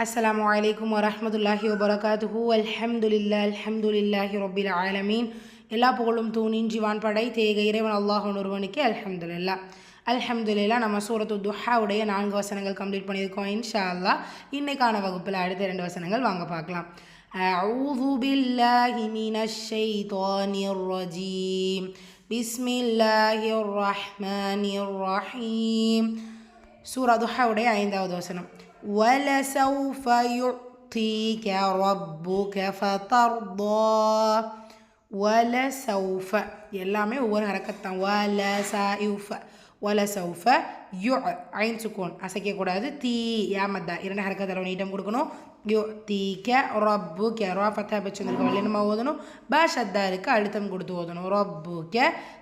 அஸ்ஸலாமு அலைக்கும் வரஹ்மத்துல்லாஹி வபரகாத்துஹு. அல்ஹம்துலில்லாஹி ரப்பில் ஆலமீன். எல்லா புகழும் தூணின் ஜிவான் படைத்தேக இறைவன் அல்லாஹ் ஒருவனுக்கு அல்ஹம்துலில்லாஹ். அல்ஹம்துலில்லாஹ். நம்ம சூரத்து துஹாவுடைய 4 வசனங்கள் கம்ப்ளீட் பண்ணியிருக்கோம். இன்ஷா அல்லாஹ் இன்னைக்கான வகுப்பில் அடுத்த 2 வசனங்கள் வாங்க பார்க்கலாம். அஊது பில்லாஹி மினஷ் ஷைத்தானிர் ரஜீம். பிஸ்மில்லாஹிர் ரஹ்மானிர் ரஹீம். சூரா துஹாவுடைய 5வது வசனம். وَلَسَوْفَ يُعْطِيكَ رَبُّكَ فَتَرْضَى. وَلَسَوْفَ எல்லாமே ஒவ்வொரு ஹரக்கத்தான். وَلَسَوْفَ ஐன் சுக்கூன் அசைக்கக்கூடாது. தீ யாமத்தா 2 ஹரக்கத்தில் நீட்டம் கொடுக்கணும். யுத்தீக்க ரப்புக்க ரா ஃபத்தா வச்சு வந்துருக்கு வல்லினமாக ஓதணும். பாஷத்தா இருக்கு அழுத்தம் கொடுத்து ஓதணும். ரப்புக்க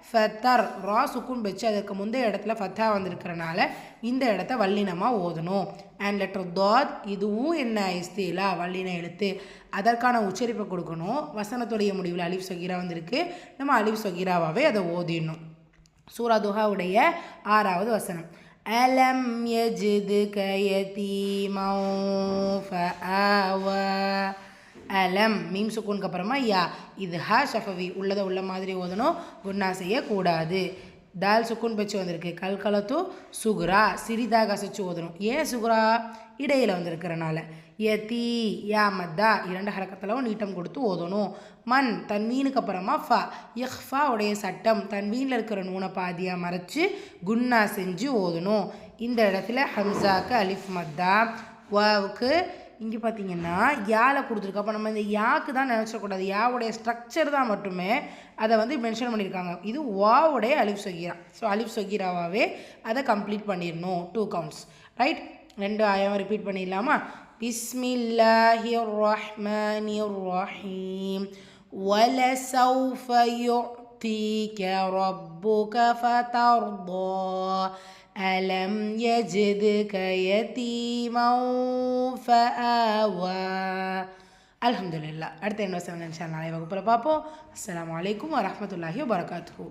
ஃபத்தர் ரா சுக்கூன் வச்சு அதற்கு முந்தைய இடத்துல ஃபத்தா வந்திருக்கிறனால இந்த இடத்த வல்லினமாக ஓதணும். அண்ட் லெட்டர் தாத் இதுவும் என்ன இஸ்தீலா வல்லின எழுத்து, அதற்கான உச்சரிப்பை கொடுக்கணும். வசனத்துடைய முடிவில் அலிஃப் சொகீரா வந்திருக்கு, நம்ம அலிஃப் சொகீராவாகவே அதை ஓதிடணும். சூரா துஹாவுடைய 6வது வசனம். அலம் யஜிதுக யதீமன் ஃபஆவா. அலம் மீம் சுக்கூனுக்கு அப்புறமா யா, இது ஹா ஷஃபவி உள்ளதை உள்ள மாதிரி ஓதணும், குன்னா செய்யக்கூடாது. தால் சுக்கூன் வச்சு வந்திருக்கு. கல்கலத்து சுகுரா சிறிதாக அசைச்சு ஓதணும். ஏன் சுகுரா இடையில் வந்திருக்கிறனால. யதி யாமத்தா 2 ஹரக்கத்திலும் நீட்டம் கொடுத்து ஓதணும். மண் தன்வீனுக்கு அப்புறமா ஃபா இஹ்ஃபா உடைய சட்டம் தன்வீனில் இருக்கிற நூனை பாதியாக மறைச்சு குன்னா செஞ்சு ஓதணும். இந்த இடத்துல ஹம்சாக்கு அலிஃப் மத்தா, வாவுக்கு இங்கே பார்த்தீங்கன்னா யால கொடுத்துருக்கு. அப்போ நம்ம இந்த யாக்கு தான் நினச்சிடக்கூடாது, யாவுடைய ஸ்ட்ரக்சர் தான் மட்டுமே அதை மென்ஷன் பண்ணியிருக்காங்க. இது வாவுடைய அலிஃப் சொகீரா. ஸோ அலிஃப் சொகீராவாகவே அதை கம்ப்ளீட் பண்ணிடணும். 2 கவுண்ட்ஸ் ரைட். 2 ஆயம் ரிப்பீட் பண்ணிடலாமா? பிஸ்மில்லாஹிர் ரஹ்மானிர் ரஹீம். வலசௌஃப யுஅ்தீக ரப்புக ஃபதர்தா. அலம் யஜிதுக யதீமன் ஃபஆவா. அல்ஹம்துலில்லாஹ். அடுத்த என்ன வசனம் இன்ஷா அல்லாஹ் நாளை வகுப்பில் பார்ப்போம். அஸ்ஸலாமு அலைக்கும் வரஹ்மத்துல்லாஹி வபரகாத்துஹு.